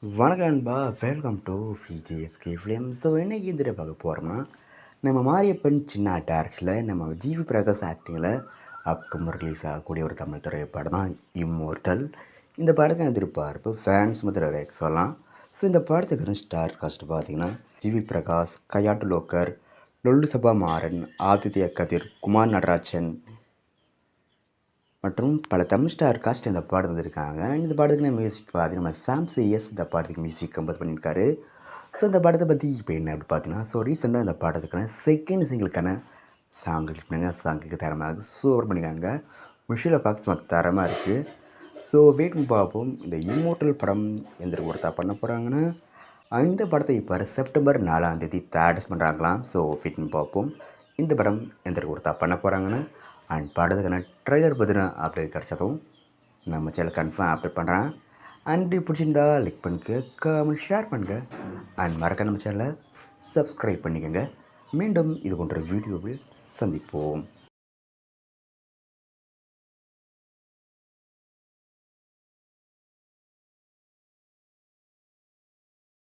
வணக்கம் நண்பா, welcome to VGSK film. So இன்றைக்கி இந்த பார்க்க போகிறோம்னா, நம்ம மாரியப்பன் சின்ன டேரக்டரில் நம்ம ஜிவி பிரகாஷ் ஆக்டிங்கில் அப்கமிங் ரிலீஸ் ஆகக்கூடிய ஒரு தமிழ் திரைப்படம் தான் இம்மோர்டல். இந்த படத்தை எதிர்பார்ப்பு ஃபேன்ஸ் முதல்ல சொல்லலாம். ஸோ இந்த படத்துக்கு ஸ்டார் காஸ்ட் பார்த்திங்கன்னா ஜிவி பிரகாஷ், கையாட்டு லோக்கர், லொல்லு சபா மாறன், ஆதித்ய கதிர், குமார் நடராஜன் மற்றும் பல தமிழ் ஸ்டார் காஸ்ட் இந்த பாடல் வந்திருக்காங்க. இந்த பாடத்துக்கு மியூசிக் பார்த்து நம்ம சாம் சிஎஸ் இந்த பாடத்துக்கு மியூசிக் கம்போஸ் பண்ணியிருக்காரு. ஸோ இந்த படத்தை பற்றி இப்போ என்ன அப்படி பார்த்தீங்கன்னா, ஸோ ரீசெண்டாக இந்த பாடத்துக்கான செகண்ட் சிங்கிளுக்கான சாங் ரிலீஸ் பண்ணாங்க. சாங்குக்கு தரமாக சூப்பர் பண்ணியிருக்காங்க. விஷுவல் எஃபெக்ட்ஸ் மற்ற தரமாக இருக்குது. ஸோ வெயிட் பண்ணி பார்ப்போம். இந்த இம்மோர்டல் படம் எந்த ஒருத்தா பண்ண போகிறாங்கன்னா, இந்த படத்தை இப்போ செப்டம்பர் 4ஆம் தேதி தேட்டர்ஸ் பண்ணுறாங்களாம். ஸோ வெயிட் பண்ணி பார்ப்போம். இந்த படம் எந்த ஒருத்தா பண்ண போகிறாங்கன்னா அண்ட் படத்துக்கான ட்ரெய்லர் பற்றின அப்டேட் கிடச்சதும் நம்ம சேனல் கன்ஃபார்ம் அப்டேட் பண்ணுறேன். அண்ட் பிடிச்சிருந்தா லைக் பண்ணுங்க, கமெண்ட் ஷேர் பண்ணுங்கள் அண்ட் மறக்க நம்ம சேனலை சப்ஸ்கிரைப் பண்ணிக்கோங்க. மீண்டும் இது போன்ற வீடியோவில் சந்திப்போம்.